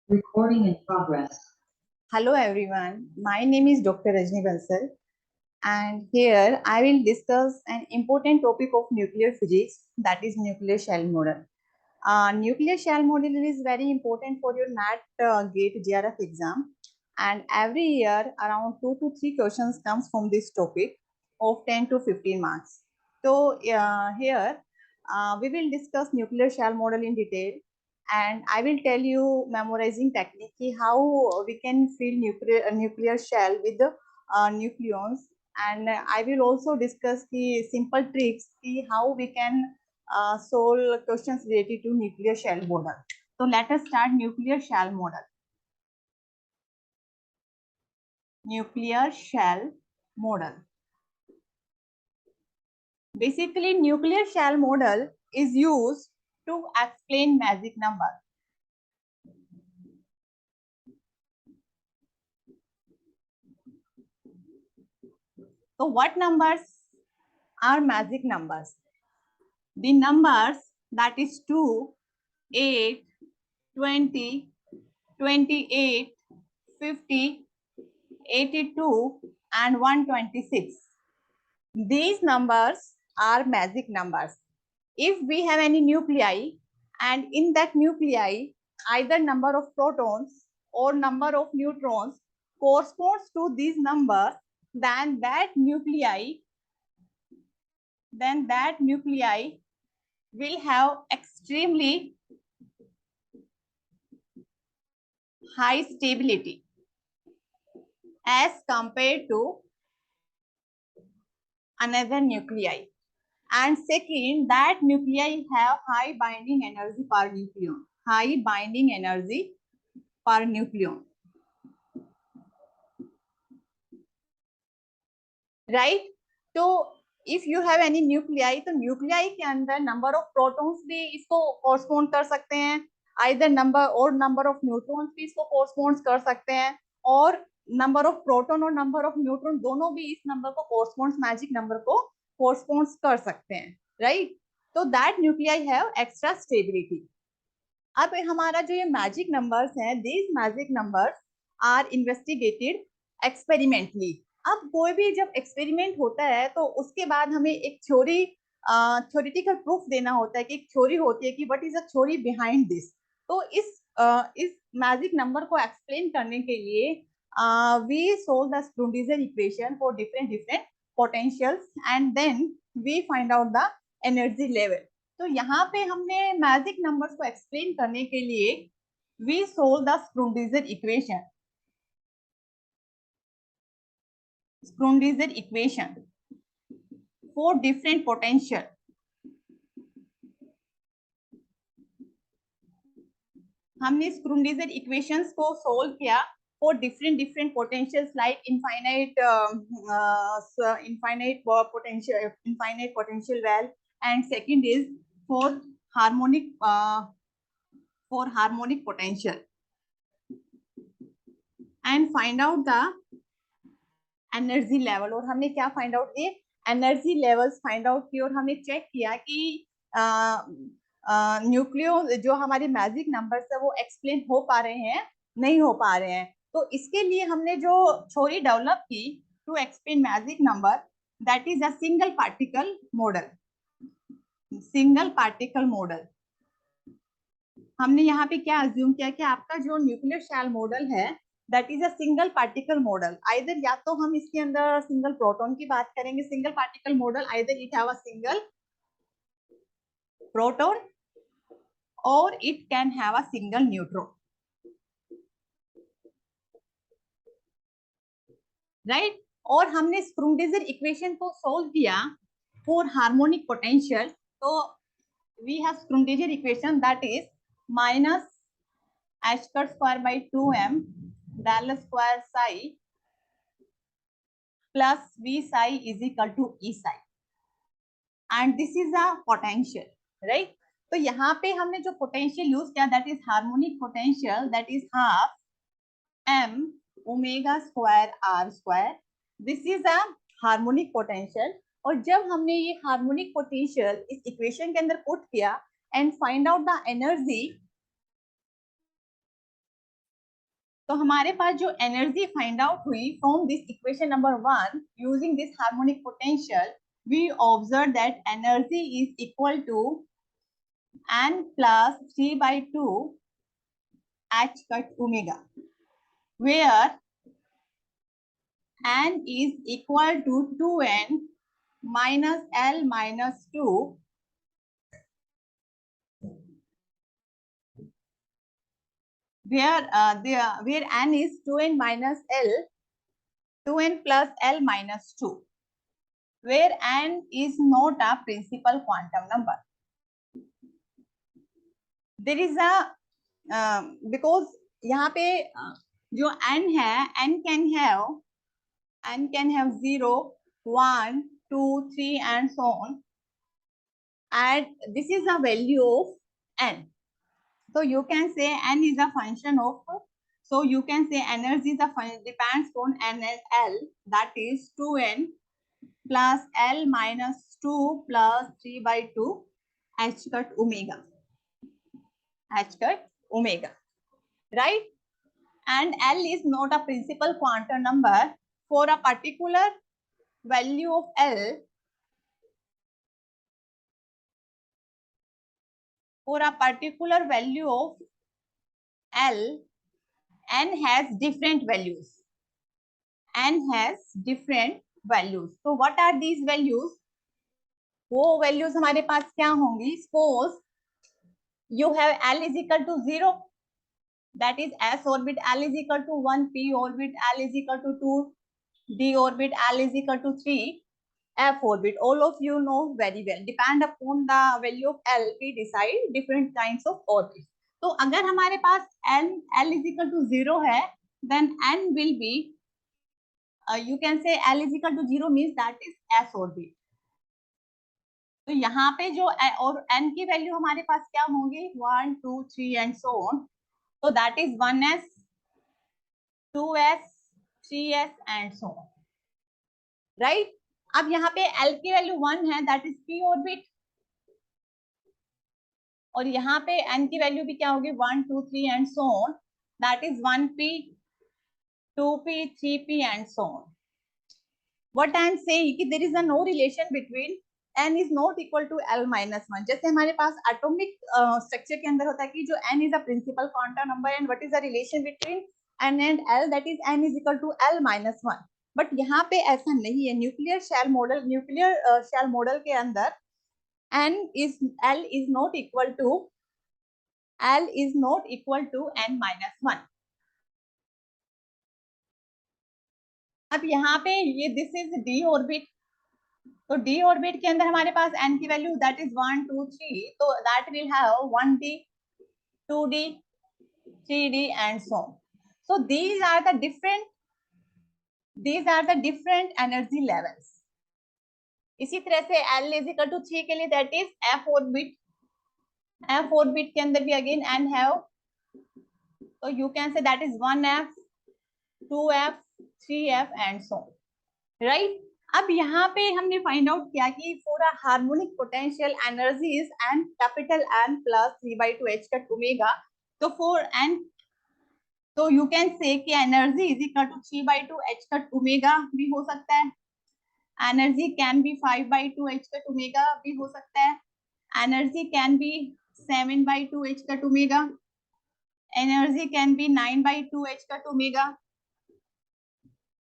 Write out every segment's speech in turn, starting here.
Recording in progress. Hello everyone, my name is Dr. Rajni Bansal and here I will discuss an important topic of nuclear physics, that is nuclear shell model. Nuclear shell model is very important for your NAT GATE JRF exam, and every year around 2 to 3 questions comes from this topic of 10 to 15 marks. So here we will discuss nuclear shell model in detail, and I will tell you memorizing technique how we can fill nuclear shell with the nucleons, and I will also discuss the simple tricks how we can solve questions related to nuclear shell model. So let us start nuclear shell model. Nuclear shell model. Basically, nuclear shell model is used to explain magic number. So what numbers are magic numbers? The numbers that is 2, 8, 20, 28, 50, 82 and 126. These numbers are magic numbers. If we have any nuclei and in that nuclei either number of protons or number of neutrons corresponds to these numbers, then that nuclei will have extremely high stability as compared to another nuclei. And second, that nuclei have high binding energy per nucleon. High binding energy per nucleon. Right? So if you have any nuclei, तो nuclei के अंदर number of protons भी इसको correspond कर सकते हैं, either number of neutrons भी इसको correspond कर सकते हैं, और number of proton और number of neutron दोनों भी इस number को corresponds magic number को corresponds कर सकते हैं, right? So that nuclei have extra stability. अब हमारा जो ये मैजिक नंबर्स हैं, these magic numbers are investigated experimentally. अब कोई भी जब एक्सपेरिमेंट होता है तो उसके बाद हमें एक थ्योरेटिकल प्रूफ देना होता है कि एक थ्योरी होती है कि what is a theory behind this. तो इस मैजिक नंबर को एक्सप्लेन करने के लिए we solve the Schrodinger equation for different potentials and then we find out the energy level. तो यहाँ पे हमने मैजिक नंबर्स को एक्सप्लेन करने के लिए we solve the Schrodinger equation. Schrodinger equation for different potential. हमने स्क्रूडिंजर इक्वेशंस को सोल्व किया for different potentials like infinite potential valve, and second is for harmonic potential, and find out the energy level. और हमने क्या find out किए? Energy levels find out किए और हमने चेक किया कि न्यूक्लियो जो हमारे मैजिक नंबर्स है वो एक्सप्लेन हो पा रहे हैं, नहीं हो पा रहे हैं. तो इसके लिए हमने जो थ्योरी डेवलप की to explain magic number, that is a single particle model. Single particle model. हमने यहाँ पे क्या अज्यूम किया कि आपका जो न्यूक्लियर शेल मॉडल है that is a single particle model. Either या तो हम इसके अंदर सिंगल प्रोटॉन की बात करेंगे, single particle model, either it have a single proton और it can have a single neutron. Right? और हमने स्क्रूडिंजर इक्वेशन को सोल्व किया फॉर हार्मोनिक पोटेंशियल. तो we have Schrodinger equation that is minus h square by 2m del square psi plus v psi is equal to e psi, and this is a potential, right? तो यहाँ पे हमने जो potential use किया that is harmonic potential, that is half m omega square r square. This is a harmonic potential. और जब हमने ये हार्मोनिक पोटेंशियल इस इक्वेशन के अंदर पुट किया and find out the energy तो हमारे पास जो एनर्जी फाइंड आउट हुई from this equation number 1 using this harmonic potential, we observe that energy is equal to n plus 3 by 2 h cut omega, where n is equal to 2n minus L minus 2, where n is 2n minus L, 2n plus L minus 2, where n is not a principal quantum number. There is a because यहाँ पे जो n है, n can have 0, 1, 2, 3 and so on, and this is a value of n. So you can say n is a function of, so you can say energy is a depends on n and L, that is 2n plus L minus 2 plus 3 by 2 h cut omega, right? And L is not a principal quantum number. For a particular value of L, n has different values. So what are these values? वो values हमारे पास क्या होंगी? Suppose you have L is equal to 0, that is S orbit L is equal to 1, P orbit L is equal to 2, D orbit L is equal to 3, F orbit. All of you know very well. Depend upon the value of L, we decide different kinds of orbits. तो अगर हमारे पास L is equal to 0 है, then N will be, you can say L is equal to 0 means that is S orbit. तो यहाँ पे जो और N की वैल्यू हमारे पास क्या होंगी? 1, 2, 3 and so on. So that is 1s, 2s, 3s and so on, right? अब यहाँ पे L की वैल्यू 1 है, that is P orbit, और यहाँ पे N की वैल्यू भी क्या होगी? 1, 2, 3 and so on, that is 1p, 2p, 3p and so on. What I am saying कि there is a no relation between n is not equal to L minus 1. जैसे हमारे पास एटॉमिक स्ट्रक्चर के अंदर होता है कि जो n is a principal quantum number and what is the relation between n and L, that is n is equal to L minus 1. But यहाँ पे ऐसा नहीं है. न्यूक्लियर शेल मॉडल के अंदर L is not equal to n minus 1. अब यहाँ पे ये दिस इज d ऑर्बिट, तो d ऑर्बिट के अंदर हमारे पास n की वैल्यू दैट इज 1, 2, 3, तो that will have 1d, 2d, 3d and so on. So these are the different energy levels. इसी तरह से L is equal to 3 के लिए दैट इज f ऑर्बिट के अंदर भी अगेन n हैव, तो you can say that is 1f, 2f, 3f and so on, right? अब यहाँ पे हमने फाइंड आउट किया कि for a harmonic potential energy is n capital N plus 3 by 2 h cut omega. तो for n, तो you can say कि energy is equal to 3 by 2 h cut omega भी हो सकता है. Energy can be 5 by 2 h cut omega भी हो सकता है. Energy can be 7 by 2 h cut omega. Energy can be 9 by 2 h cut omega.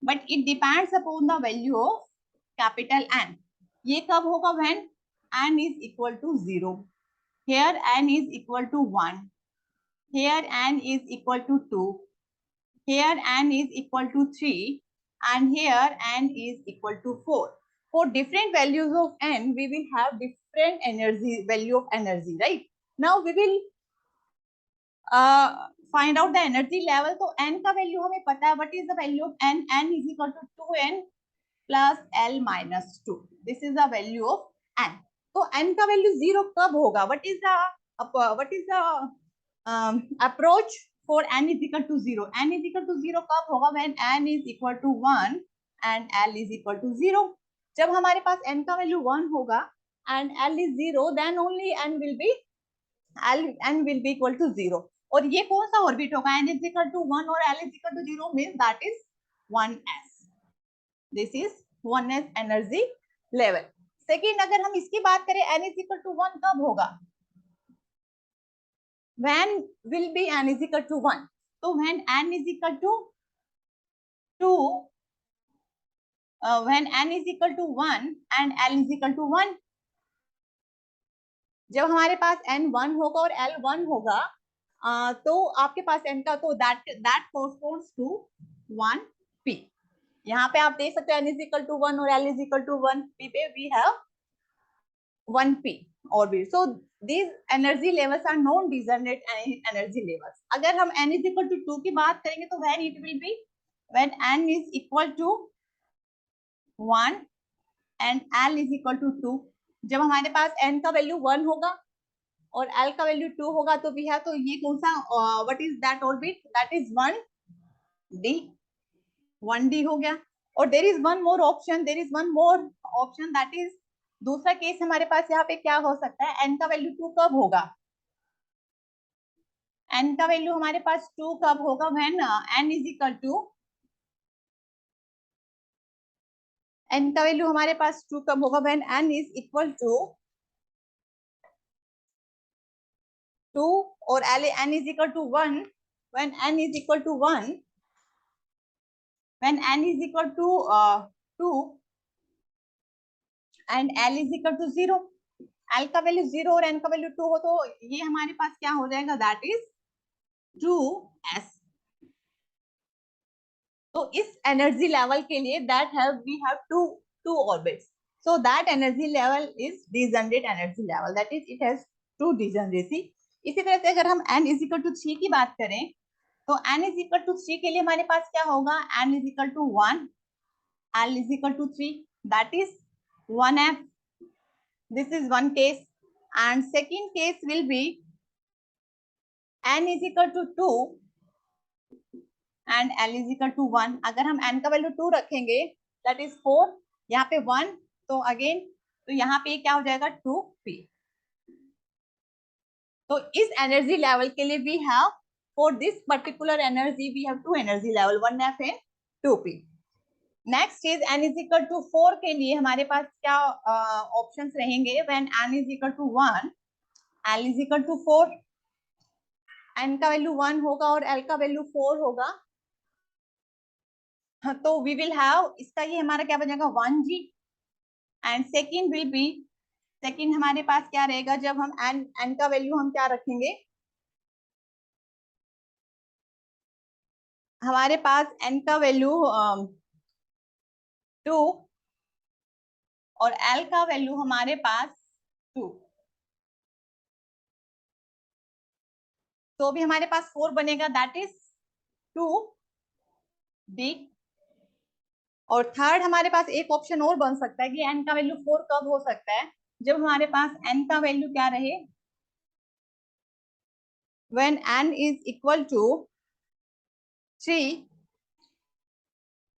But it depends upon the value of capital N. ये कब होगा? when n is equal to 0. Here n is equal to 1. Here n is equal to 2. Here n is equal to 3. And here n is equal to 4. For different values of n, we will have different value of energy, right? Now we will find out the energy level. तो n का value हमें पता है. what is the value of n? n is equal to 2n plus L minus 2. This is the value of n. तो n का value 0 कब होगा? what is the approach for n is equal to 0? n is equal to 0 कब होगा? when n is equal to 1 and L is equal to 0. जब हमारे पास n का value 1 होगा and L is 0, then only n will be equal to 0. और ये कौन सा ऑर्बिट होगा, n इज इक्वल टू 1 और l is equal to 0 means that is 1s. This is 1s energy level. Second, अगर हम इसकी बात करें n इज इक्वल टू 1 कब होगा, when will be n is equal to 1. तो when n is equal to 2, when n is equal to 1 and l is equal to 1, जब हमारे पास n 1 होगा और l 1 होगा, तो आपके पास n का, तो that corresponds to 1p. यहाँ पे आप देख सकते हैं n is equal to 1 और l is equal to 1p पे we have 1p orbit. So these energy levels are non-degenerate energy levels. अगर हम n is equal to 2 की बात करेंगे तो when it will be, when n is equal to 1 and l is equal to 2. जब हमारे पास n का value 1 होगा और l का वैल्यू 2 होगा तो भी है, तो ये कौन सा, what is that orbit, that is 1d. 1d हो गया. और there is one more option, there is one more option, that is दूसरा केस हमारे पास यहाँ पे क्या हो सकता है, n का वैल्यू 2 कब होगा, n का वैल्यू हमारे पास 2 कब होगा, when n is equal to, n का वैल्यू हमारे पास 2 कब होगा, when n is equal to 2 और n is equal to 1, when n is equal to 1, when n is equal to 2 and l is equal to 0, l का value 0 और n का value 2 हो, तो ये हमारे पास क्या हो जाएगा, दैट इज 2s. तो इस एनर्जी लेवल के लिए that have we have two orbits, so that energy level is degenerate energy level, that is it has two degeneracy. इसी तरह से अगर हम n is equal to 3 की बात करें तो n is equal to 3 के लिए हमारे पास क्या होगा, n is equal to 1, l is equal to 3, that is 1f. This is one case. And second case will be n is equal to 2 and l is equal to 1. अगर हम n का value 2 रखेंगे that is 4, यहाँ पे 1, तो again तो यहाँ पे क्या हो जाएगा 2p. तो इस एनर्जी लेवल के लिए we have, for this particular energy we have two energy level, 1f and 2p. Next is n is equal to 4 के लिए हमारे पास क्या ऑप्शंस रहेंगे, when n is equal to 1, l is equal to 4, n का value 1 होगा और l का वैल्यू 4 होगा, तो वी विल हैव, इसका ये हमारा क्या बनेगा 1g. And second will be, second हमारे पास क्या रहेगा, जब हम n का वैल्यू हम क्या रखेंगे, हमारे पास n का वैल्यू 2 और l का वैल्यू हमारे पास 2, तो भी हमारे पास 4 बनेगा, दैट इज 2d. और थर्ड हमारे पास एक ऑप्शन और बन सकता है कि n का वैल्यू 4 कब हो सकता है, जब हमारे पास n का वैल्यू क्या रहे, when n is equal to 3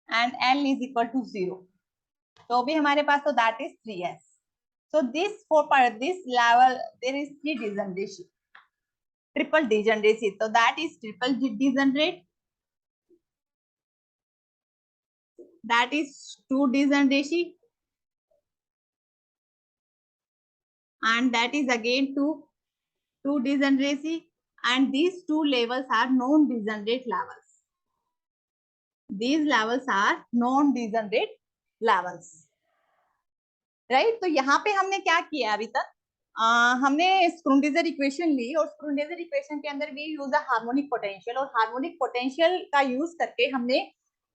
and l is equal to 0, तो भी हमारे पास, तो that is 3s. so this for this level there is 3 degeneration, triple degeneracy, so that is triple degenerate, that is 2 degeneration, and that is again 2 degeneracy, and these two levels are non-degenerate levels. These levels are non-degenerate levels, right? तो यहाँ पे हमने क्या किया अभी तक, हमने स्क्रूडिंगर equation ली और स्क्रूडिंगर इक्वेशन के अंदर भी यूज अ हार्मोनिक पोटेंशियल, और हार्मोनिक पोटेंशियल का यूज करके हमने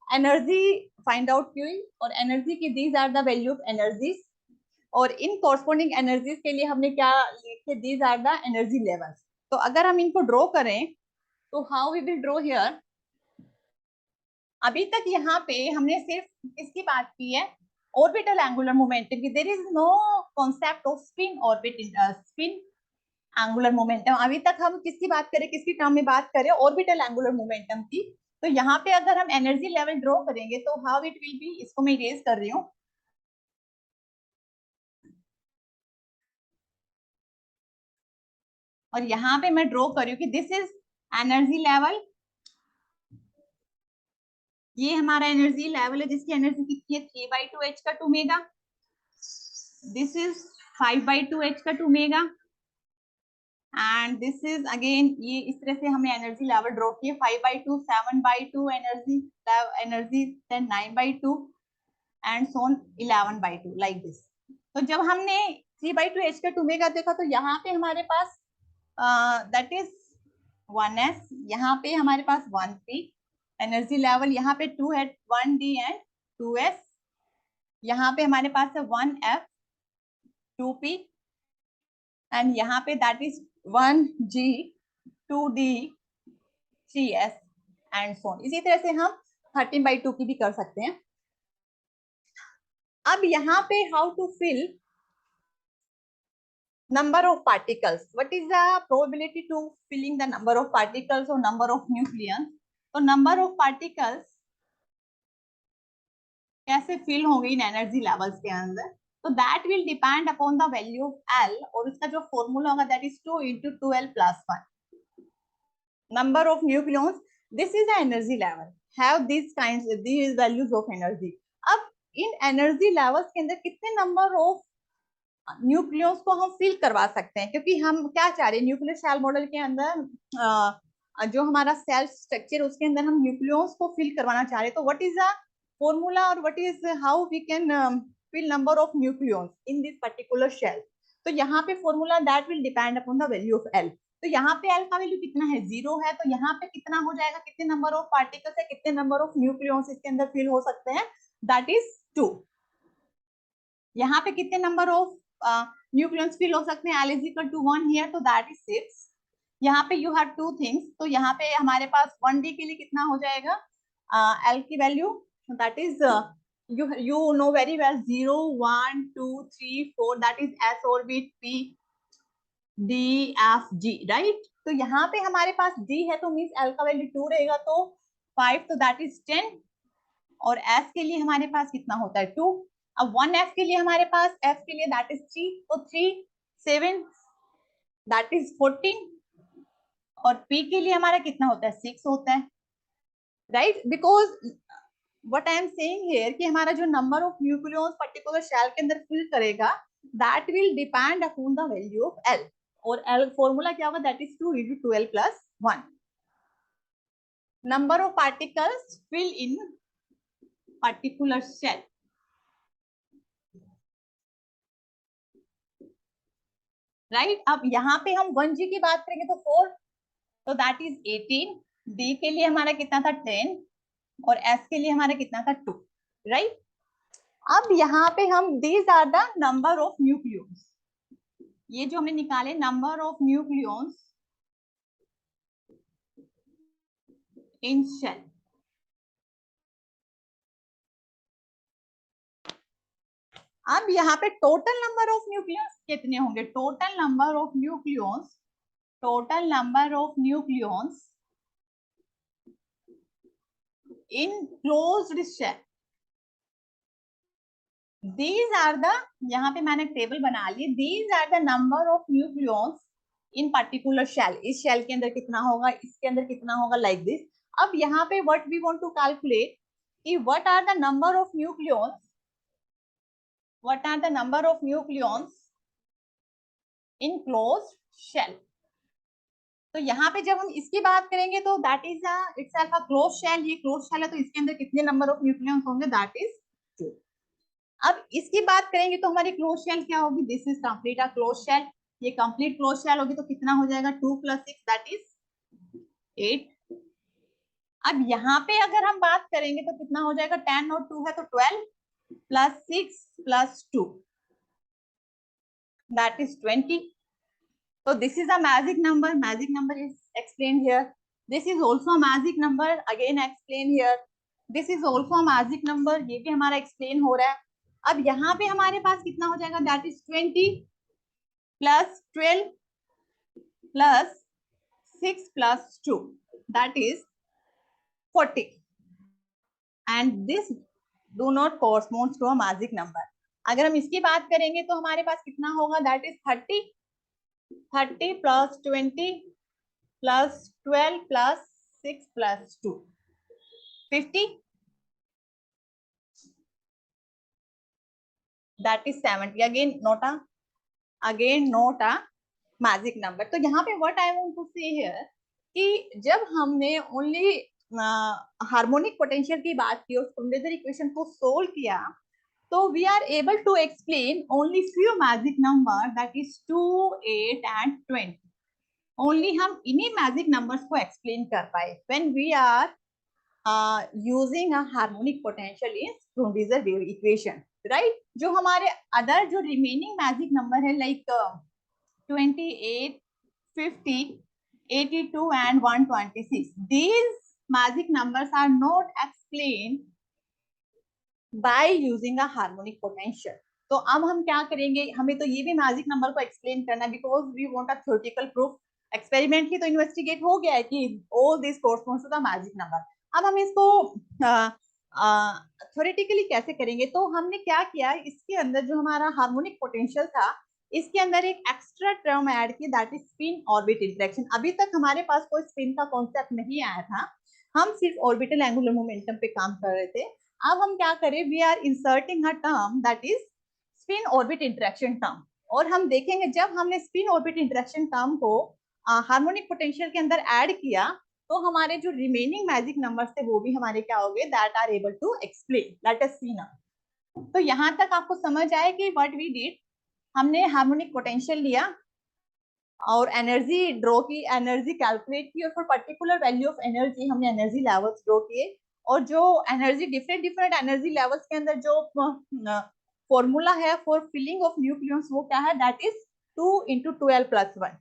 एनर्जी फाइंड आउट की, और एनर्जी की these are the value of energies, और इन कॉरस्पॉन्डिंग एनर्जीज के लिए हमने क्या लिखे, these are the energy levels. तो अगर हम इनको ड्रॉ करें तो how we will draw here. अभी तक यहाँ पे हमने सिर्फ किसकी बात की है, ऑर्बिटल एंगुलर मोमेंटम की. There is no concept of spin orbit, spin angular momentum. अभी तक हम किसकी बात करें, किसकी टर्म में बात करें, ऑर्बिटल एंगुलर मोमेंटम की. तो यहाँ पे अगर हम एनर्जी लेवल ड्रॉ करेंगे तो हाउ इट विल बी, इसको मैं इरेज कर रही हूँ. और यहाँ पे मैं ड्रॉ कर रही हूँ कि दिस इज एनर्जी लेवल, ये हमारा एनर्जी लेवल है जिसकी एनर्जी कितनी है 3/2 h का 2 मेगा, दिस इज 5/2 h का 2 mega, and this is again, ये इस तरह से हमने एनर्जी लेवल ड्रॉ किए 5/2, 7/2 energy energy, then 9/2 and so on 11/2 like this. तो जब हमने 3/2 h का 2 मेगा देखा तो यहाँ पे हमारे पास दैट इज 1s, यहाँ पे हमारे पास 1p एनर्जी लेवल, यहाँ पे 2 है 1d एंड 2s, यहाँ पे हमारे पास है 1f 2p एंड यहाँ पे that is 1g 2d 3s and so on. इसी तरह से हम 13/2 की भी कर सकते हैं। अब यहाँ पे how to fill number of particles, what is the probability to filling the number of particles or number of nucleons? तो number of particles कैसे फिल होंगे इन एनर्जी लेवल्स के अंदर, तो that will depend upon the value of L, और उसका जो formula होगा that is 2 × 2l + 1 number of nucleons, this is the energy level, have this kinds these values of energy. अब इन एनर्जी लेवल्स के अंदर कितने नंबर ऑफ न्यूक्लियस को हम फिल करवा सकते हैं, क्योंकि हम क्या चाह रहे हैं न्यूक्लियर शेल मॉडल के अंदर जो हमारा सेल स्ट्रक्चर उसके अंदर हम न्यूक्लियस को फिल करवाना चाह रहे हैं। तो व्हाट इज द फॉर्मूला और what is how we can fill number of nucleus in this particular shell? तो यहाँ पे formula that will depend upon the value of L. तो यहाँ पे एल का वैल्यू कितना है 0 है, तो यहाँ पे कितना हो जाएगा, कितने नंबर ऑफ पार्टिकल्स है, कितने नंबर ऑफ न्यूक्लियस इसके अंदर फिल हो सकते हैं, दैट इज 2। यहाँ पे कितने नंबर ऑफ न्यूक्लियस फिल हो सकते हैं, L = 1 हियर, तो दैट इज 6। यहाँ पे यू हैव 2 थिंग्स, तो यहाँ पे हमारे पास 1d के लिए कितना हो जाएगा L की value, that is you know very well 0 1 2 3 4 that is s orbit p d f g, right. तो यहाँ पे हमारे पास d है तो मीन्स L का वैल्यू 2 रहेगा, तो 5, तो दैट इज 10, और s के लिए हमारे पास कितना होता है 2। अब 1f के लिए हमारे पास f के लिए दैट इज 3, तो 3 7 दैट इज 14, और p के लिए हमारा कितना होता है 6 होता है, right. Because what I am saying here कि हमारा जो number of nucleus particular shell के अंदर फिल करेगा that will depend upon the value of L, और L फॉर्मूला क्या होगा, that is 2 × 2l + 1 number of particles fill in particular shell. Right अब यहाँ पे हम 1g की बात करेंगे तो 4, तो दैट इज 18, d के लिए हमारा कितना था 10, और s के लिए हमारा कितना था 2, राइट। अब यहाँ पे हम these are the number of nucleus, ये जो हमने निकाले number of nucleus in shell. अब यहाँ पे टोटल नंबर ऑफ न्यूक्लियस कितने होंगे, total number of nucleus, total number of nucleus in closed shell, these are the, यहाँ पे मैंने टेबल बना ली, these are the number of nucleons in particular shell, इस शेल के अंदर कितना होगा, इसके अंदर कितना होगा, like this। अब यहाँ पे what we want to calculate कि what are the number of nucleons, what are the number of nucleons in closed shell। तो यहाँ पे जब हम इसकी बात करेंगे तो that is itself a close shell, ये क्लोज शेल है तो इसके अंदर कितने नंबर ऑफ न्यूक्लियस होंगे, दैट इज 2। अब इसकी बात करेंगे तो हमारी क्लोज शेल क्या होगी, this is complete a close shell, ये कंप्लीट क्लोज शेल होगी तो कितना हो जाएगा 2 + 6 दैट इज 8। अब यहाँ पे अगर हम बात करेंगे तो कितना हो जाएगा, 10 और 2 है तो 12 + 6 + 2 that is 20। So this is a magic number. Magic number is explained here. This is also a magic number. Again explain here. This is also a magic number. ये भी हमारा explain हो रहा है। अब यहाँ पे हमारे पास कितना हो जाएगा, that is 20 + 12 + 6 + 2 that is 40, and this do not correspond to a magic number। अगर हम इसकी बात करेंगे तो हमारे पास कितना होगा, that is 30 + 20 plus 12 plus 6 plus 2, 50, that is 70. Again not a magic number. तो यहाँ पे व्हाट आई वांट टू से हियर कि जब हमने ओनली हार्मोनिक पोटेंशियल की बात की और स्क्रोडिंगर इक्वेशन को सोल्व किया, तो we are able to explain only few magic number, that is 2, 8 and 20. ओनली हम इन्हीं मैजिक नंबर्स को एक्सप्लेन कर पाए when we are using a harmonic potential in Schrodinger wave equation, right? जो हमारे अदर जो रिमेनिंग मैजिक नंबर है like 28, 50, 82 and 126. These magic numbers are not explained by using a harmonic potential. तो अब हम क्या करेंगे, हमें तो ये भी मैजिक नंबर को एक्सप्लेन करना है because we want a theoretical proof. Experimentally तो इन्वेस्टिगेट हो गया है कि all this corresponds to the magic number. अब हम इसको थ्योरेटिकली कैसे करेंगे, तो हमने क्या किया, इसके अंदर जो हमारा हार्मोनिक पोटेंशियल था इसके अंदर एक एक्स्ट्रा टर्म ऐड की, that is spin orbit interaction. अभी तक हमारे पास कोई स्पिन का कॉन्सेप्ट नहीं आया था, हम सिर्फ ऑर्बिटल एंगुलर मोमेंटम पे काम कर रहे थे. अब हम क्या करें, we are inserting a term that is spin orbit interaction term. और हम देखेंगे जब हमने स्पिन ऑर्बिट इंटरेक्शन टर्म को हार्मोनिक पोटेंशियल के अंदर ऐड किया, तो हमारे जो रिमेनिंग मैजिक नंबर्स थे वो भी हमारे क्या हो गए, that are able to explain. Let us see now. तो यहां तक आपको समझ आए कि व्हाट वी डिड, हमने हार्मोनिक पोटेंशियल लिया और एनर्जी ड्रॉ की, एनर्जी कैलकुलेट की, और for particular value of energy हमने एनर्जी लेवल्स ड्रॉ किए. और जो एनर्जी डिफरेंट एनर्जी लेवल्स के अंदर जो फॉर्मूला है फॉर फिलिंग ऑफ न्यूक्लियस वो क्या है, दैट इज 2 into 12 plus 1.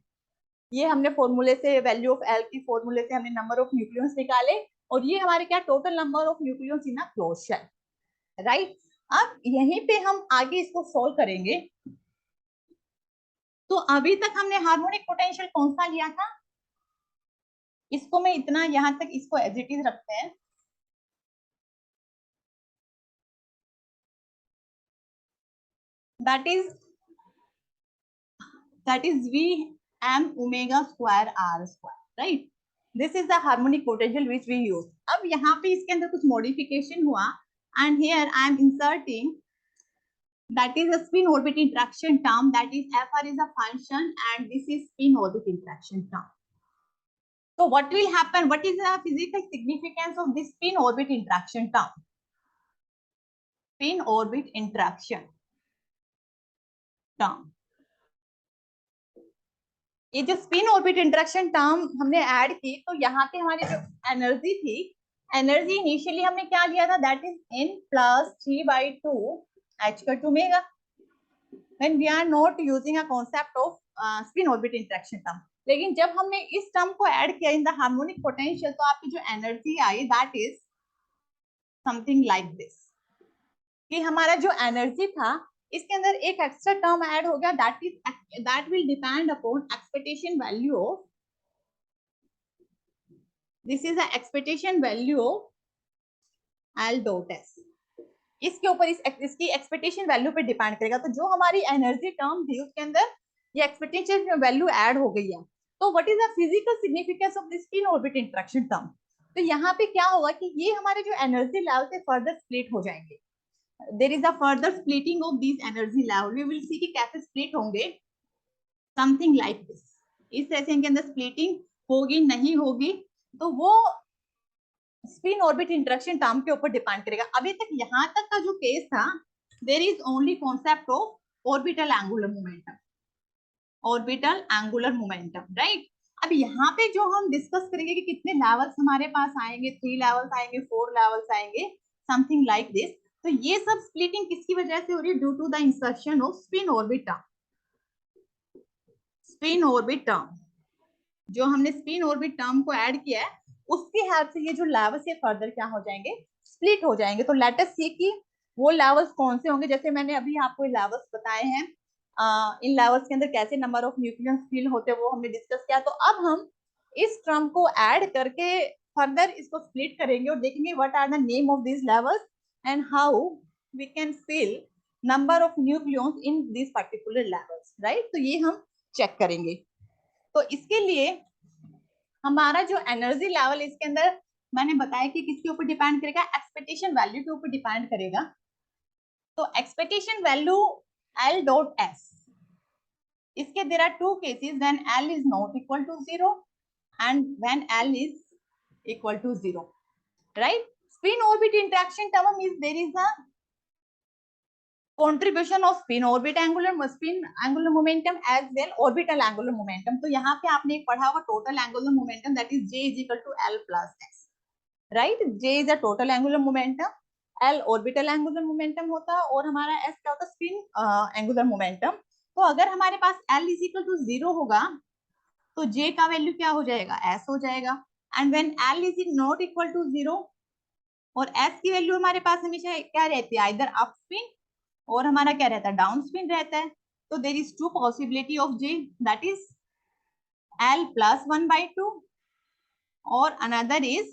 ये हमने फॉर्मूले से, वैल्यू ऑफ एल की फॉर्मूले से हमने नंबर ऑफ न्यूक्लियस निकाले, और ये हमारे क्या total number of nucleus in a closed shell, right. अब यहीं पे हम आगे इसको सोल्व करेंगे. तो अभी तक हमने हार्मोनिक पोटेंशियल कौन सा लिया था, इसको मैं इतना यहां तक इसको एज इट इज रखते हैं. That is V M omega square R square, right. This is the harmonic potential which we use. अब यहाँ पे इसके अंदर कुछ मॉडिफिकेशन हुआ, and here I am inserting that is a spin orbit interaction term, that is fr is a function and this is spin orbit interaction term. So what will happen, what is the physical significance of this spin orbit interaction term? Spin orbit interaction term, ये जो spin orbit interaction term हमने add की, तो यहाँ पे हमारी जो energy थी, एनर्जी इनिशियली हमने क्या लिया था, that is n plus 3/2 h का 2 mega, when we are not using a concept of spin orbit interaction term. लेकिन जब हमने इस टर्म को ऐड किया इन द हार्मोनिक पोटेंशियल, तो आपकी जो energy I that is something like this, कि हमारा जो एनर्जी था इसके अंदर एक एक्स्ट्रा टर्म ऐड हो गया, that will depend upon expectation value of, this is the expectation value of L dot S. इसके ऊपर इसकी एक्सपेक्टेशन वैल्यू पे डिपेंड करेगा. तो जो हमारी एनर्जी टर्म थी उसके अंदर ये एक्सपेक्टेशन वैल्यू ऐड हो गई है. तो what is the physical significance of this spin orbit interaction term? तो यहाँ पे क्या होगा कि ये हमारे जो एनर्जी लेवल से फर्दर स्प्लिट हो जाएंगे. There is a further splitting of this energy level. We will see कि कैसे स्प्लिट होंगे, समथिंग लाइक दिस. इस तरह से इनके अंदर स्प्लिटिंग होगी नहीं होगी, तो वो स्पिन ऑर्बिट इंटरेक्शन टर्म के ऊपर डिपेंड करेगा. अभी तक यहाँ तक का जो केस था, there is only concept of orbital angular momentum, orbital angular momentum, right. अब यहाँ पे जो हम डिस्कस करेंगे कि कितने लेवल्स हमारे पास आएंगे, 3 लेवल्स आएंगे, 4 लेवल्स आएंगे, समथिंग लाइक दिस. तो ये सब स्प्लिटिंग किसकी वजह से हो रही है, due to the insertion of spin orbit term. Spin orbit term, जो हमने स्पिन ऑर्बिट टर्म को ऐड किया है, उसकी हेल्प से ये जो लेवल्स ये फर्दर क्या हो जाएंगे, स्प्लिट हो जाएंगे. तो लेट अस सी कि वो लेवल्स कौन से होंगे. जैसे मैंने अभी आपको लेवल्स बताए हैं, इन लेवल्स के अंदर कैसे नंबर ऑफ न्यूक्लियस फिल होते हैं वो हमने डिस्कस किया. तो अब हम इस टर्म को ऐड करके फर्दर इसको स्प्लिट करेंगे और देखेंगे what are the name of this levels and how we can fill number of nucleus in this particular levels, right. तो ये हम चेक करेंगे. तो इसके लिए हमारा जो एनर्जी लेवल इसके अंदर मैंने बताया कि किसके ऊपर डिपेंड करेगा, एक्सपेक्टेशन वैल्यू के ऊपर डिपेंड करेगा। तो expectation value L dot S, इसके there are two cases when L is not equal to 0 and when L is equal to 0, right? Spin orbit interaction term is there is a contribution of spin angular momentum as well orbital angular momentum. तो यहाँ पे आपने एक पढ़ा होगा total angular momentum, that is J is equal to L plus S, right? J is a total angular momentum, L orbital angular momentum होता है और हमारा S क्या होता है, spin angular momentum. तो अगर हमारे पास L is equal to 0 होगा तो J का वैल्यू क्या हो जाएगा, S हो जाएगा. And when L is not equal to 0 और S की वैल्यू हमारे पास हमेशा क्या रहती है, इधर अप स्पिन और हमारा क्या रहता है, डाउन स्पिन रहता है. तो there is two possibility of J, that is L plus 1/2 और another is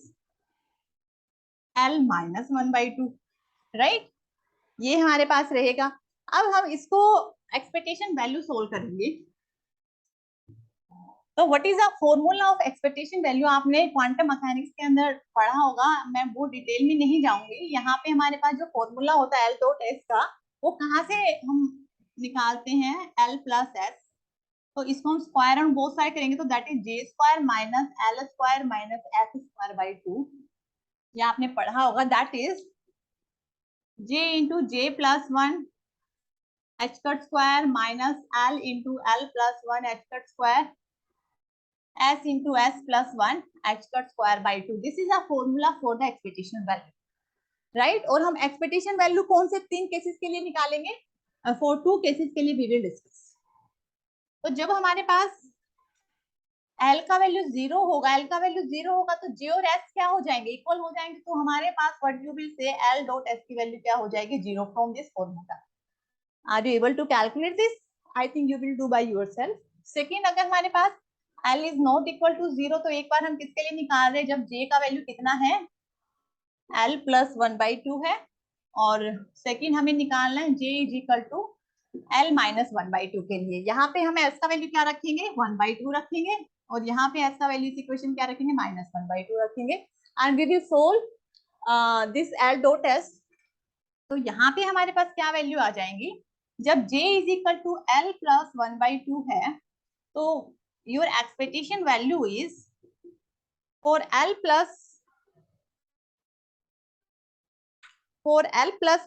L minus 1/2, right? ये हमारे पास रहेगा. अब हम इसको एक्सपेक्टेशन वैल्यू सोल्व करेंगे. तो what is the formula of expectation value, आपने क्वांटम मैकेनिक्स के अंदर पढ़ा होगा, मैं वो डिटेल में नहीं जाऊंगी. यहाँ पे हमारे पास जो फॉर्मूला होता है L डॉट S का, वो कहाँ से हम निकालते हैं, L प्लस S. तो इसको हम स्क्वायर ऑन बोथ साइड करेंगे तो that is J square minus L square minus S square by 2. ये आपने पढ़ा होगा, that is J into J plus 1 H cut square minus L into L plus 1 H cut square S into S plus 1 H cut square by 2. This is a formula for the expectation value, right? और हम expectation value कौन से तीन cases के लिए निकालेंगे, for two cases के लिए we will discuss. तो जब हमारे पास L का वैल्यू 0 होगा, L का वैल्यू 0 होगा तो J और S क्या हो जाएंगे, इक्वल हो जाएंगे. तो हमारे पास what you will say, L dot S की वैल्यू क्या हो जाएगी, 0 from this formula. Are you able to calculate this? I think you will do by yourself. Second, अगर हमारे पास L is not equal to 0 तो एक बार हम किसके लिए निकाल रहे हैं, जब J का वैल्यू कितना है, L plus 1/2 है. और सेकेंड हमें निकालना है J is equal to L minus 1/2 के लिए. यहाँ पे हम S का वैल्यू क्या रखेंगे, 1/2 रखेंगे और यहाँ पे S का वैल्यू इक्वेशन क्या रखेंगे, -1/2 रखेंगे. And we will solve this L dot S. तो यहाँ पे हमारे पास क्या वैल्यू आ जाएंगी, जब J is equal to L plus 1/2 है तो your expectation value is for L plus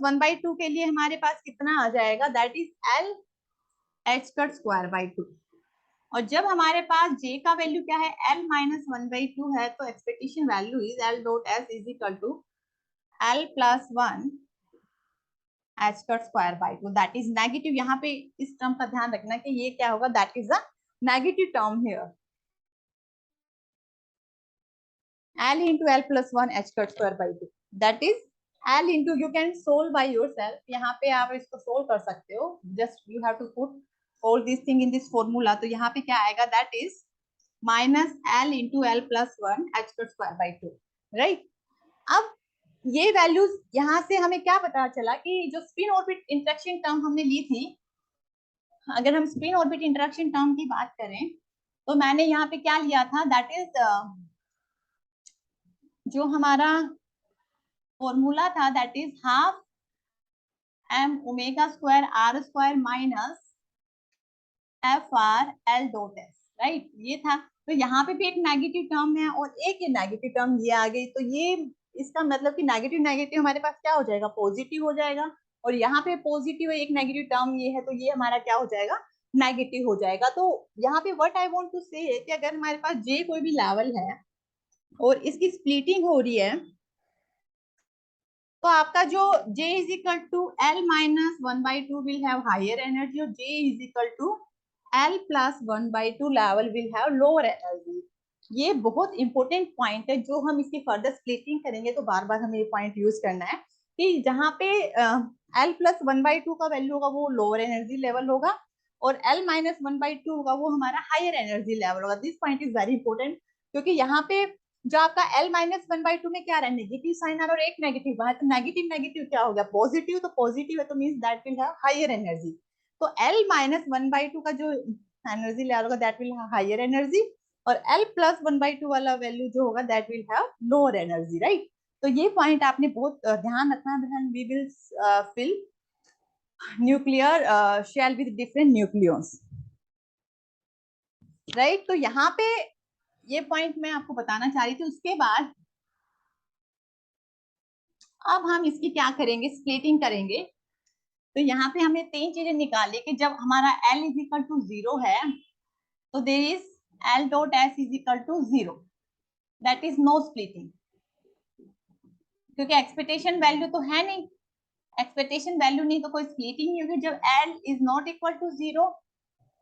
1/2 के लिए हमारे पास कितना आ जाएगा, that is L H cut square by 2. और जब हमारे पास J का वैल्यू क्या है, L minus 1/2 है तो expectation value is L dot S is equal to L plus 1 H cut square by 2. That is negative. यहाँ पे इस टर्म का ध्यान रखना कि ये क्या होगा, that is a negative term here. L into L plus 1 H cut square by 2. That is L into, you can solve by yourself. यहाँ पे आप इसको solve कर सकते हो. Just you have to put all these thing in this formula. तो यहाँ पे क्या आएगा, that is minus L into L plus 1 H cut square by 2. Right? अब ये वैल्यूज यहाँ से हमें क्या पता चला कि जो स्पिन ऑर्बिट इंटरेक्शन टर्म हमने ली थी, अगर हम स्पिन ऑर्बिट इंटरेक्शन टर्म की बात करें तो मैंने यहाँ पे क्या लिया था, दैट इज जो हमारा फॉर्मूला था, that is half m omega square r square minus F R L dot S, right? ये था. तो यहाँ पे भी एक नेगेटिव टर्म है और एक ये नेगेटिव टर्म ये आ गई. तो ये इसका मतलब कि नेगेटिव नेगेटिव हमारे पास क्या हो जाएगा, पॉजिटिव हो जाएगा. और यहाँ पे पॉजिटिव है, एक नेगेटिव टर्म ये है तो ये हमारा क्या हो जाएगा, नेगेटिव हो जाएगा. तो यहाँ पे व्हाट आई वांट टू से है कि अगर हमारे पास J कोई भी लेवल है और इसकी स्प्लिटिंग हो रही है तो आपका जो J is equal to L minus 1/2 will have higher energy और J is equal to L plus 1/2 level will have lower energy. ये बहुत इंपॉर्टेंट पॉइंट है जो हम इसकी फर्दर स्प्लिटिंग करेंगे तो बार बार हमें ये पॉइंट यूज करना है कि जहाँ पे L plus 1/2 का वैल्यू होगा वो लोअर एनर्जी लेवल होगा और L minus 1/2 होगा वो हमारा हायर एनर्जी लेवल होगा. This point is very important क्योंकि यहाँ पे जो आपका L minus 1/2 में क्या रहा है, नेगेटिव साइन आ रहा है और एक नेगेटिव वहां. तो नेगेटिव नेगेटिव क्या हो गया, पॉजिटिव. तो पॉजिटिव है तो means that will have higher energy. तो L minus 1/2 का जो एनर्जी लेवल होगा that will have higher energy और L प्लस 1/2 वाला वैल्यू जो होगा that will have lower energy, right. तो ये पॉइंट आपने बहुत ध्यान रखना है। We will fill nuclear shell with different nucleons, right. तो यहाँ पे ये पॉइंट मैं आपको बताना चाह रही थी। उसके बाद अब हम इसकी क्या करेंगे, स्प्लिटिंग करेंगे। तो यहाँ पे हमने तीन चीजें निकाली कि जब हमारा L इज इक्वल टू 0 है तो there is L dot S is equal to 0, that is no splitting, क्योंकि एक्सपेक्टेशन वैल्यू तो है नहीं। एक्सपेक्टेशन वैल्यू नहीं तो कोई स्प्लिटिंग नहीं होगी। जब L is not equal to 0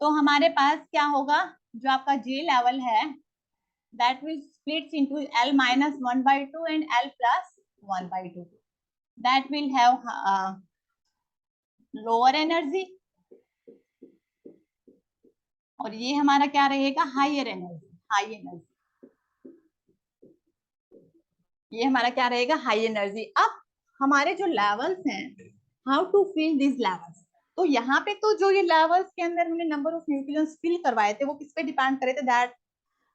तो हमारे पास क्या होगा, जो आपका J लेवल है that will splits into L minus 1/2 and L plus 1/2. That will have lower energy और ये हमारा क्या रहेगा, हायर एनर्जी। हाई एनर्जी, ये हमारा क्या रहेगा, हाई एनर्जी। अब हमारे जो लेवल्स हैं, how to fill this levels. तो यहाँ पे तो जो ये लेवल्स के अंदर हमने नंबर ऑफ न्यूक्लियस फिल करवाए थे वो किस पे डिपेंड करे थे, that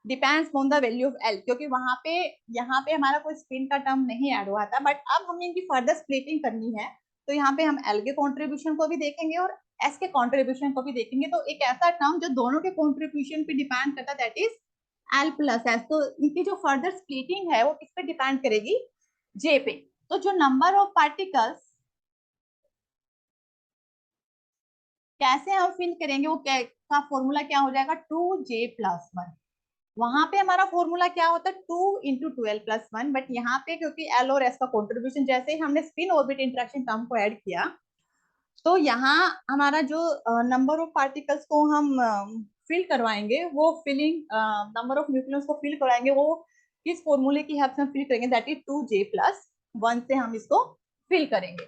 depends on the value of L, क्योंकि वहां पे यहाँ पे हमारा कोई स्पिन का टर्म नहीं ऐड हुआ था। बट अब हमें इनकी फर्दर स्प्लिटिंग करनी है, तो यहाँ पे हम L के कॉन्ट्रीब्यूशन को भी देखेंगे और S के कॉन्ट्रीब्यूशन को भी देखेंगे। तो एक ऐसा टर्म जो दोनों के कॉन्ट्रीब्यूशन पे डिपेंड करता है that is L plus S। तो इनकी जो फर्दर स्प्लिटिंग है वो किस पे डिपेंड करेगी, J पे। तो जो नंबर ऑफ पार्टिकल्स कैसे हम फिल करेंगे, वो का फॉर्मूला क्या हो जाएगा, 2J+1। वहां पे हमारा फॉर्मूला क्या होता है, 2 × 2L+1। बट यहाँ पे क्योंकि L और S का कॉन्ट्रीब्यूशन, जैसे ही हमने स्पिन ऑर्बिट इंटरेक्शन टर्म को ऐड किया तो यहाँ हमारा जो नंबर ऑफ पार्टिकल्स को हम फिल करवाएंगे, वो फिलिंग नंबर ऑफ न्यूक्लियस को फिल करवाएंगे, वो किस फॉर्मूले की हेल्प से हम फिल करेंगे, दैट इज 2J+1 से हम इसको फिल करेंगे।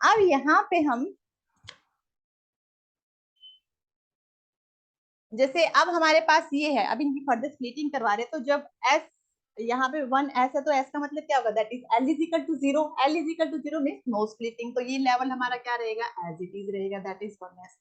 अब यहाँ पे हम जैसे अब हमारे पास ये है, अब इनकी फर्दर स्प्लिटिंग करवा रहे, तो जब S यहाँ पे 1S है तो S का मतलब क्या होगा, that is L is equal to 0। L is equal to 0 means no splitting. तो ये लेवल हमारा क्या रहेगा, एज इट इज रहेगा, दैट इज 1S,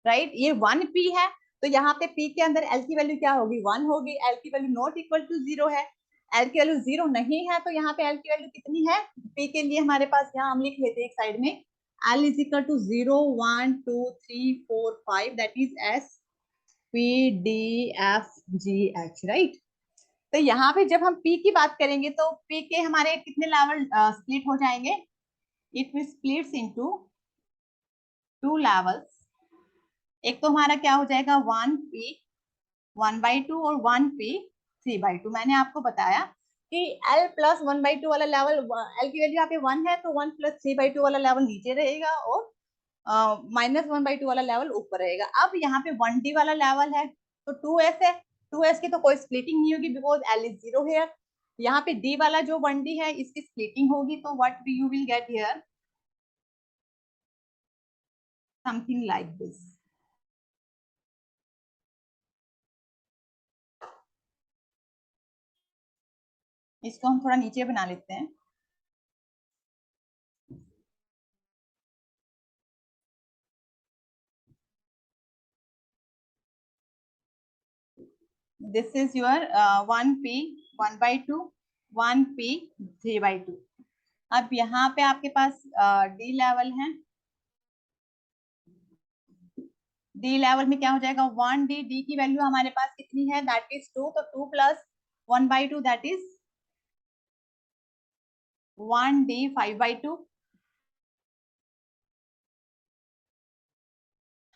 राइट। ये 1P है, तो यहाँ पे P के अंदर L की वैल्यू क्या होगी, 1 होगी। L की वैल्यू नॉट इक्वल टू 0 है, L की वैल्यू 0 नहीं है, तो यहाँ पे L की वैल्यू कितनी है, P के लिए हमारे पास यहाँ हम लिख लेते हैं एक साइड में, L is equal to 0 1 2 3 4 5, that is S PDFGH, right. तो यहाँ पे जब हम P की बात करेंगे तो P के हमारे कितने लेवल स्प्लिट हो जाएंगे, it will splits into 2 levels. एक तो हमारा क्या हो जाएगा 1P 1/2 और 1P 3/2। मैंने आपको बताया कि L प्लस 1/2 वाला लेवल, L की वैल्यू यहाँ पे 1 है तो 1 प्लस 3/2 वाला लेवल नीचे रहेगा और -1/2 वाला लेवल ऊपर रहेगा। अब यहाँ पे 1D वाला लेवल है तो 2S है, 2S की तो कोई स्प्लिटिंग नहीं होगी बिकॉज L इज 0 हेयर। यहाँ पे D वाला जो 1D है इसकी स्प्लिटिंग होगी, तो what you will get here, something like this. इसको हम थोड़ा नीचे बना लेते हैं। This is your 1P 1/2 1P 3/2। अब यहाँ पे आपके पास D लेवल है, डी लेवल में क्या हो जाएगा 1D। डी की वैल्यू हमारे पास कितनी है, दैट इज 2, तो 2 plus 1/2 that is 1D 5/2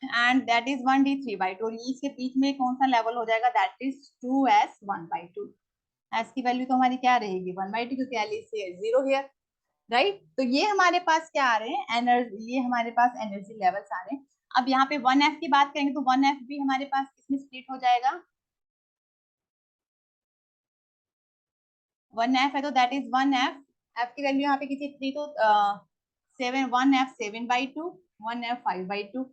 and that is 1D 3/2। और इसके बीच में कौन सा लेवल हो जाएगा, दैट इज 2S 1/2। एस की वैल्यू तो हमारी क्या रहेगी 1/2, क्योंकि एल इज 0 हियर, राइट। तो ये हमारे पास क्या आ रहे हैं, एनर्जी, ये हमारे पास एनर्जी लेवल्स आ रहे हैं। अब यहाँ पे 1F की बात करेंगे तो 1F भी हमारे पास किसमें स्प्लिट हो जाएगा, 1F है तो दैट इज 1F। F की वैल्यू यहाँ पे किसी थी तो 7, 1F 7/2 1F 5/2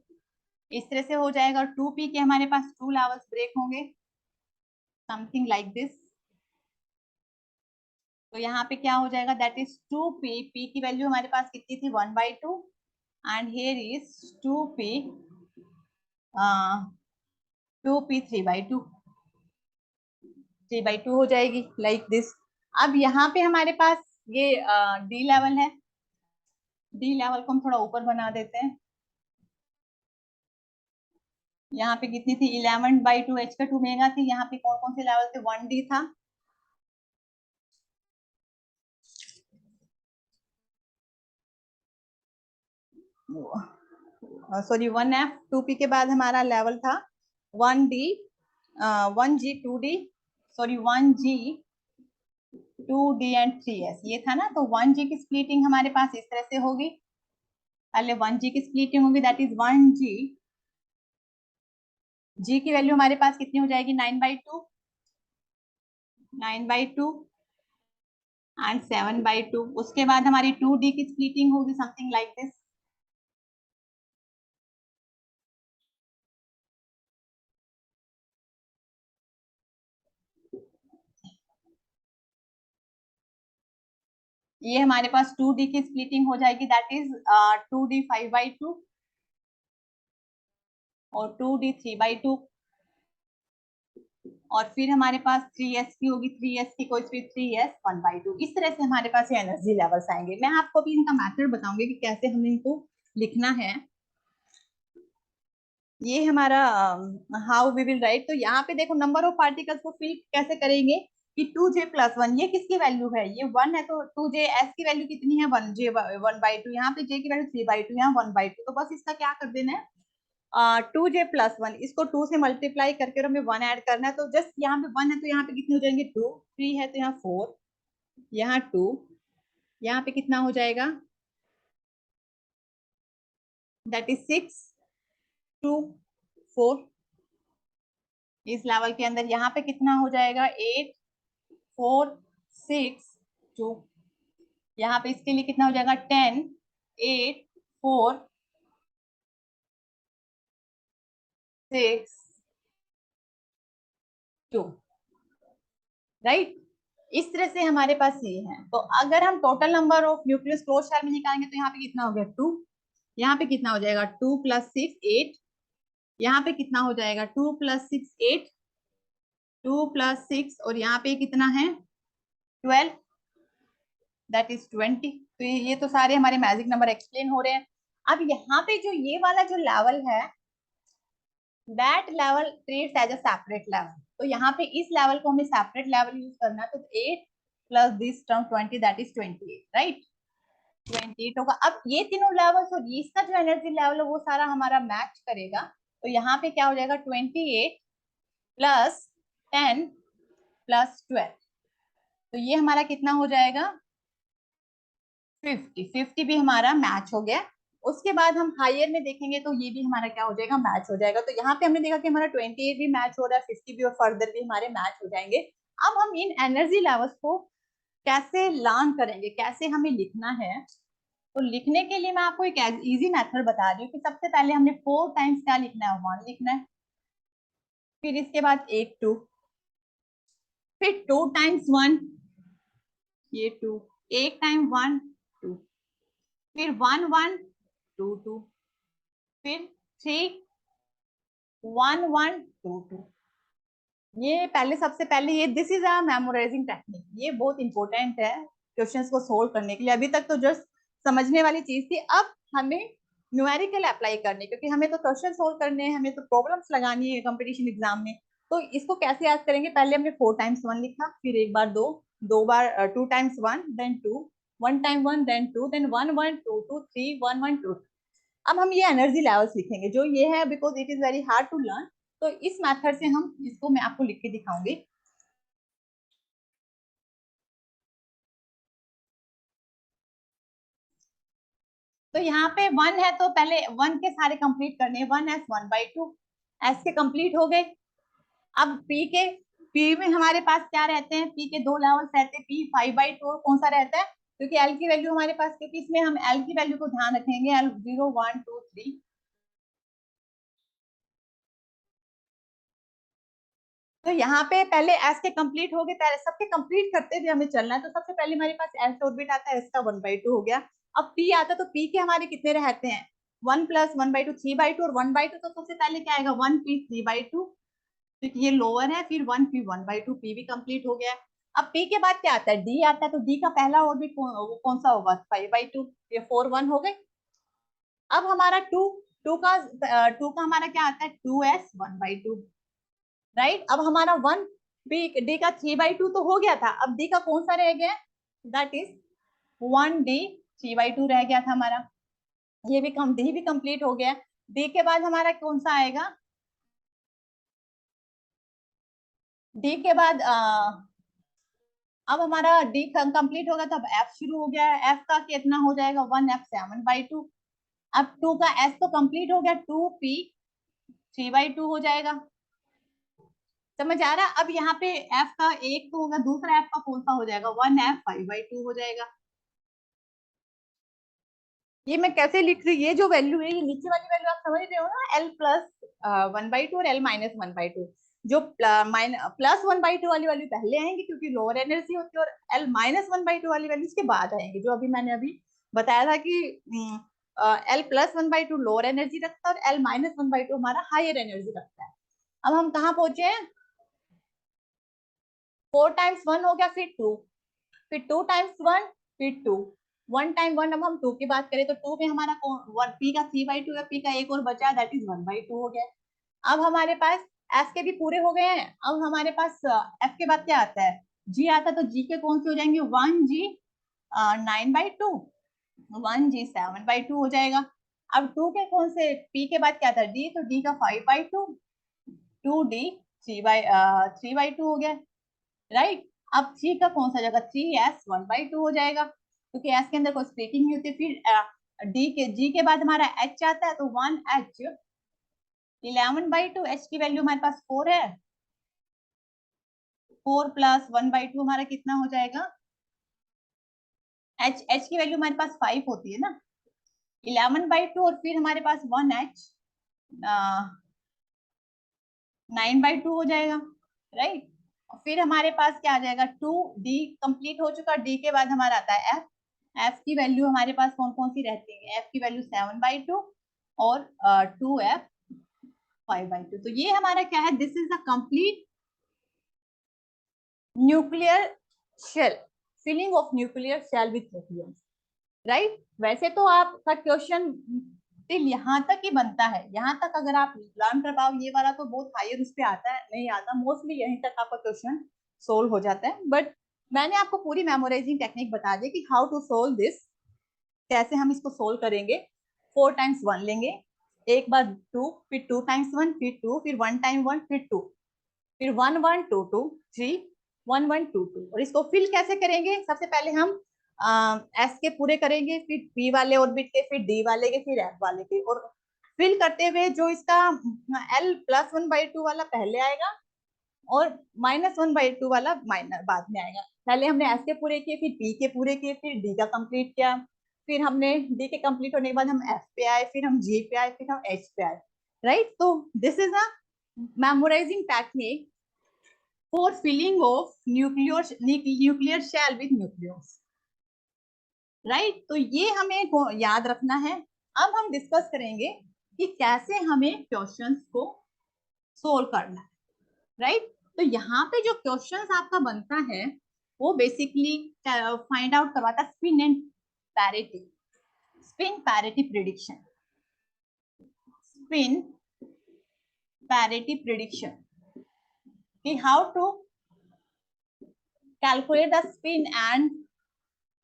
इस तरह से हो जाएगा। और 2P के हमारे पास 2 लेवल्स ब्रेक होंगे, समथिंग लाइक दिस। तो यहाँ पे क्या हो जाएगा, दैट इज 2P। P की वैल्यू हमारे पास कितनी थी 1/2 and here is 2P 2p3/2 3/2 हो जाएगी लाइक दिस। अब यहाँ पे हमारे पास ये डी लेवल है, डी लेवल को हम थोड़ा ऊपर बना देते हैं। यहाँ पे कितनी थी 11/2 h का 2 मेगा थी। यहाँ पे कौन कौन से लेवल थे 1d था, सॉरी 1f, 2p के बाद हमारा लेवल था 1d 1g 2d, sorry 1g 2d and 3s ये था ना। तो 1g की स्प्लिटिंग हमारे पास इस तरह से होगी, पहले 1g की स्प्लिटिंग होगी दैट इज 1g, g की वैल्यू हमारे पास कितनी हो जाएगी 9/2 9/2 एंड 7/2। उसके बाद हमारी 2d की स्प्लिटिंग होगी समथिंग लाइक दिस, ये हमारे पास 2d की स्प्लिटिंग हो जाएगी दैट इज 2d 5/2 और 2d 3/2 और फिर हमारे पास 3s की होगी 3s की कोई फिर 3s 1/2। इस तरह से हमारे पास ये एनर्जी लेवल्स आएंगे। मैं आपको भी इनका मेथड बताऊंगी कि कैसे हमें इनको लिखना है। ये हमारा हाउ वी विल राइट। तो यहाँ पे देखो नंबर ऑफ पार्टिकल्स को फिल कैसे करेंगे कि 2j+1 ये किसकी वैल्यू है, ये 1 है तो 2j, s की वैल्यू कितनी है 1j 1/2, यहाँ पे j की वैल्यू 3/2, यहाँ 1/2। तो बस इसका क्या कर देना है 2j+1 इसको 2 से मल्टीप्लाई करके और हमें 1 ऐड करना है। तो जस्ट यहाँ पे 1 है तो यहाँ पे कितने हो जाएंगे 2, 3 है तो यहाँ 4, यहाँ 2, यहाँ पे कितना हो जाएगा दैट इज 6 2 4। इस लेवल के अंदर यहाँ पे कितना हो जाएगा 8 4 6 2, यहाँ पे इसके लिए कितना हो जाएगा 10 8 4 6 2 राइट। इस तरह से हमारे पास ये है। तो अगर हम total number of nucleus close shell में निकालेंगे तो यहाँ पे कितना हो गया 2, यहाँ पे कितना हो जाएगा 2 + 6 8, यहाँ पे कितना हो जाएगा 2 + 6 8, 2 + 6 और यहाँ पे कितना है 12 दैट इज 20। तो ये तो सारे हमारे मैजिक नंबर एक्सप्लेन हो रहे हैं। अब यहाँ पे जो ये वाला जो लेवल है that level treats as a separate level. तो यहाँ पे इस लेवल को हमें सेपरेट लेवल यूज करना है। तो 8 + this term 20 that is 28 right, 28 होगा। अब ये तीनों लेवल्स और इसका जो एनर्जी लेवल है वो सारा हमारा मैच करेगा। तो यहाँ पे क्या हो जाएगा 28 + 10 + 12, तो ये हमारा कितना हो जाएगा 50। 50 भी हमारा मैच हो गया। उसके बाद हम हायर में देखेंगे तो ये भी हमारा क्या हो जाएगा मैच हो जाएगा। तो यहाँ पे हमने देखा कि हमारा 28 भी मैच हो रहा है, 50 भी और फर्दर भी हमारे मैच हो जाएंगे। अब हम इन एनर्जी लेवल्स को कैसे लर्न करेंगे, कैसे हमें लिखना है। तो लिखने के लिए मैं आपको एक इजी मेथड बता रही हूँ कि सबसे पहले हमने 4 टाइम्स क्या लिखना है 1 लिखना है, फिर इसके बाद 8 2, फिर 2 टाइम्स 1 ये 2, 8 टाइम 1 2, फिर 1 1 2 2, फिर 3 1 1 2 2। ये पहले सबसे पहले ये this is a memorising technique, ये बहुत इंपॉर्टेंट है क्वेश्चंस को सोल्व करने के लिए। अभी तक तो जस्ट समझने वाली चीज थी, अब हमें न्यूमेरिकल अप्लाई करने, क्योंकि हमें तो क्वेश्चन सोल्व करने हैं, हमें तो प्रॉब्लम्स लगानी है कंपटीशन एग्जाम में। तो इसको कैसे याद करेंगे, पहले हमने 4 टाइम्स 1 लिखा, फिर एक बार 2, 2 बार 2 times 1 then 2, 1 time 1 then 2 then 1 1 2 2 3 1 1 2। अब हम ये एनर्जी लेवल्स लिखेंगे जो ये है, because it is very hard to learn. तो इस मेथड से हम इसको मैं आपको लिख के दिखाऊंगी। तो यहाँ पे 1 है तो पहले 1 के सारे कंप्लीट करने, 1s 1/2 s के कंप्लीट हो गए। अब p में हमारे पास क्या रहते हैं, p के 2 लेवल्स रहते हैं, p 5/2 कौन सा रहता है, क्योंकि l की वैल्यू हमारे पास, क्योंकि इसमें हम l की वैल्यू को ध्यान रखेंगे, l 0 1 2 3। तो यहाँ पे पहले s के कंप्लीट हो गए, पहले सबके कंप्लीट करते हुए हमें चलना है। तो सबसे पहले हमारे पास s ऑर्बिट आता है, s का 1/2 हो गया। अब p आता है तो p के हमारे कितने रहते हैं 1 + 1/2 3/2 और 1/2। तो सबसे पहले क्या आएगा 1p 3/2, क्योंकि ये लोअर है, फिर 1, फिर 1/2, पी भी कंप्लीट हो गया है। अब पी के बाद क्या आता है, डी आता है, तो डी का पहला ऑर्बिट कौन सा होगा, 5/2, ये 4, 1 हो गए। अब हमारा टू का हमारा क्या आता है, 2s 1/2, राइट। अब हमारा 1 बी डी का 3/2 तो हो गया था, अब डी का कौन सा रह गया, दैट इज 1d 3/2 रह गया था हमारा। ये भी डी भी कंप्लीट हो गया। डी के बाद हमारा कौन सा आएगा, डी के बाद अब हमारा डी कंप्लीट हो गया, तब एफ शुरू हो गया है। एफ का कितना हो जाएगा, 1f 7/2। अब टू का एस तो कंप्लीट हो गया, 2p 3/2 हो जाएगा। समझ आ रहा। अब यहाँ पे एफ का एक तो होगा, दूसरा एफ का कौन सा हो जाएगा, 1f 5/2 हो जाएगा। ये मैं कैसे लिख रही हूँ, ये जो वैल्यू है, ये नीचे वाली वैल्यू आप समझ रहे हो ना, L+1/2 और L-1/2। जो +1/2 वाली वैल्यू पहले आएंगे क्योंकि लोअर एनर्जी होती है, और L-1/2 वाली वैल्यू इसके बाद आएंगे, जो अभी मैंने अभी बताया था कि L+1/2 लोअर एनर्जी रखता है और L-1/2 हमारा हायर एनर्जी रखता है। अब हम कहाँ पहुंचे हैं, 4 टाइम्स 1 हो गया, फिर 2, फिर 2 टाइम्स 1, फिर 2, 1 टाइम 1। अब हम 2 की बात करें तो 2 में हमारा पी का 3/2 है, पी का एक और बचा, दैट इज 1/2 हो गया। अब हमारे पास एफ के भी पूरे हो गए हैं। अब हमारे पास एफ के बाद क्या आता है, जी आता है, तो जी के कौन से हो जाएंगे, 1g 9/2, 1g 7/2 हो जाएगा। अब 2 के कौन से, पी के बाद क्या था, डी, तो डी का 5/2, 2d 3/2 हो गया, राइट। अब 3 का कौन सा जगह, 3s 1/2 हो जाएगा, क्योंकि s के अंदर कोई स्प्लिटिंग नहीं होती। फिर जी के बाद हमारा h आता है, तो 1h 11/2, h की वैल्यू हमारे पास 4 है, 4 + 1/2 हमारा कितना हो जाएगा, h की वैल्यू हमारे पास 5 होती है ना, 11/2, और फिर हमारे पास 1h 9/2 हो जाएगा, राइट। फिर हमारे पास क्या आ जाएगा, 2d कंप्लीट हो चुका, d के बाद हमारा आता है f की वैल्यू हमारे पास कौन कौन सी रहती है, f की वैल्यू 7/2 और 2f 5/2। तो ये हमारा क्या है, this is the complete nuclear shell, filling of nuclear shell with nucleus, right. वैसे तो आपका क्वेश्चन टिल यहाँ तक ही बनता है, यहाँ तक अगर आप लर्न कर पाओ ये वाला तो बहुत हायर उस पे आता है, नहीं आता, मोस्टली यहीं तक आपका क्वेश्चन सोल्व हो जाता है। बट मैंने आपको पूरी मेमोराइजिंग टेक्निक बता दी कि हाउ टू सोल्व दिस, कैसे हम इसको सोल्व करेंगे। 4 टाइम्स 1 लेंगे, एक बार 2, फिर 2 टाइम्स 1, फिर 2, फिर 1 टाइम 1, फिर 2, फिर 1 1 2 2 3 1 1 2 2। और इसको फिल कैसे करेंगे, सबसे पहले हम एस के पूरे करेंगे, फिर पी वाले ऑर्बिट के, फिर डी वाले के, फिर एफ वाले के, और फिल करते हुए जो इसका L+1/2 वाला पहले आएगा और -1/2 वाला माइनस बाद में आएगा। पहले हमने एस के पूरे किए, फिर पी के पूरे किए, फिर डी का कंप्लीट किया, फिर हमने डी के कंप्लीट होने के बाद हम एफ पे आए, फिर हम जी पे आए, फिर हम एच पे आए, राइट। तो this is a memorizing technique for filling of nuclear shell with nucleus, right. तो ये हमें याद रखना है। अब हम डिस्कस करेंगे कि कैसे हमें क्वेश्चंस को सोल्व करना है, राइट। तो यहाँ पे जो क्वेश्चंस आपका बनता है वो बेसिकली फाइंड आउट करवाता है spin and parity, spin parity prediction, spin parity prediction, कि how to calculate the spin and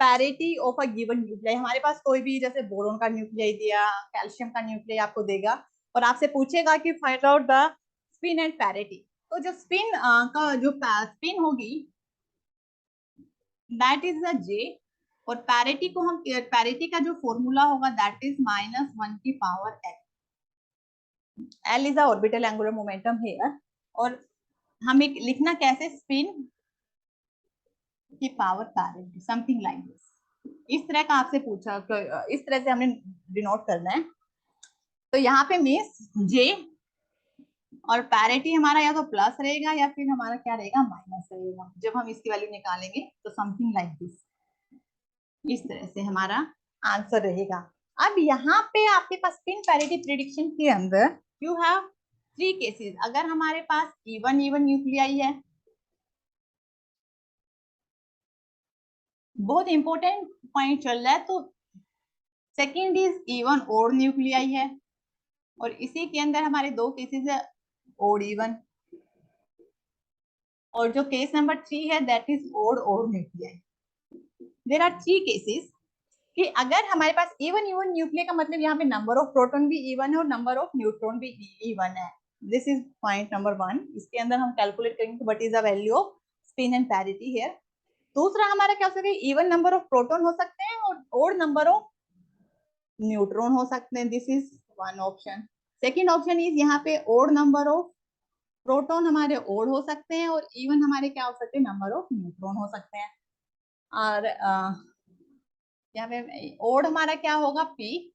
parity of a given nuclei. हमारे पास कोई भी जैसे बोरोन का न्यूक्लियाई दिया, कैल्शियम का न्यूक्लियाई आपको देगा और आपसे पूछेगा कि find out the spin and parity. तो जो स्पिन का जो स्पिन होगी दैट इज द जे, और पैरिटी को हम, पैरिटी का जो फॉर्मूला होगा दैट इज -1 की power L, L is the orbital angular momentum here. और हमें लिखना कैसे, स्पिन की power parity, something like this, इस तरह का आपसे पूछा, इस तरह से हमने डिनोट करना है। तो यहाँ पे मीन्स जे और पैरिटी हमारा या तो प्लस रहेगा या फिर हमारा क्या रहेगा, माइनस रहेगा। जब हम इसकी वैल्यू निकालेंगे तो समथिंग लाइक दिस, इस तरह से हमारा आंसर रहेगा। अब यहाँ पे आपके पास स्पिन पैरिटी प्रिडिक्शन के अंदर यू हैव 3 केसेस, अगर हमारे पास इवन न्यूक्लियाई है, बहुत इंपॉर्टेंट पॉइंट चल रहा है, तो second is even odd nuclei है, और इसी के अंदर हमारे 2 केसेस है, ओड इवन, और जो केस नंबर 3 है that is odd nuclei. There are 3 cases कि अगर हमारे पास इवन न्यूक्लियर का मतलब यहाँ पे नंबर ऑफ प्रोटॉन भी इवन है और नंबर ऑफ न्यूट्रॉन भी इवन है। This is point number 1। इसके अंदर हम कैलकुलेट करेंगे what is the value off spin and parity here. दूसरा हमारा क्या हो सकता है, इवन नंबर ऑफ प्रोटॉन हो सकते हैं और ओड नंबर ऑफ न्यूट्रॉन हो सकते हैं। This is one option. Second option is यहाँ पे ओड नंबर ऑफ प्रोटॉन हमारे ओड हो सकते हैं और इवन हमारे क्या हो सकते हैं, नंबर ऑफ न्यूट्रॉन हो सकते हैं। और यहाँ पे ओड हमारा क्या होगा, पी,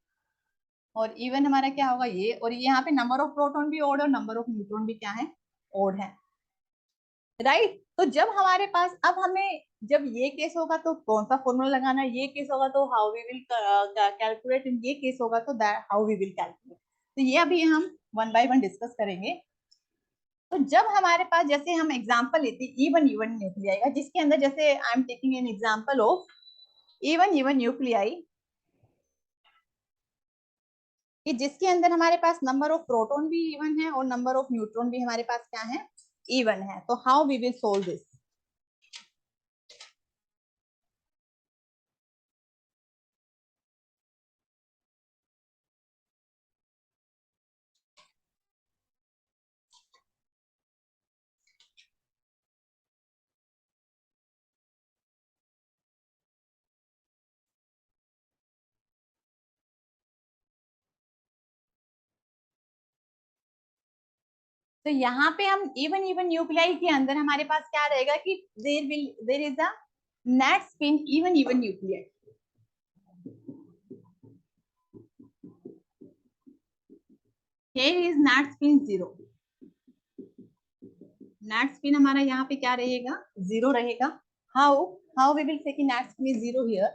और इवन हमारा क्या होगा ये, और यहाँ पे नंबर ऑफ प्रोटॉन भी ओड और नंबर ऑफ न्यूट्रॉन भी क्या है, ओड है, राइट। तो जब हमारे पास, अब हमें जब ये केस होगा तो कौन सा फॉर्मूला लगाना है, ये केस होगा तो हाउ वी विल कैलकुलेट, ये केस होगा तो हाउ वी विल कैलकुलेट। तो ये अभी हम वन बाय वन डिस्कस करेंगे। तो जब हमारे पास, जैसे हम एग्जांपल लेते हैं इवन न्यूक्लियाई का, जिसके अंदर जैसे I am taking an example of even nuclei, कि जिसके अंदर हमारे पास नंबर ऑफ प्रोटॉन भी इवन है और नंबर ऑफ न्यूट्रॉन भी हमारे पास क्या है, इवन है। तो how we will solve this. तो यहाँ पे हम इवन न्यूक्लियाई के अंदर हमारे पास क्या रहेगा कि there is a net spin even nuclei. here is net spin 0, net spin हमारा यहाँ पे क्या रहेगा, 0 रहेगा। How how we will say कि नेट स्पिन इज 0 हियर,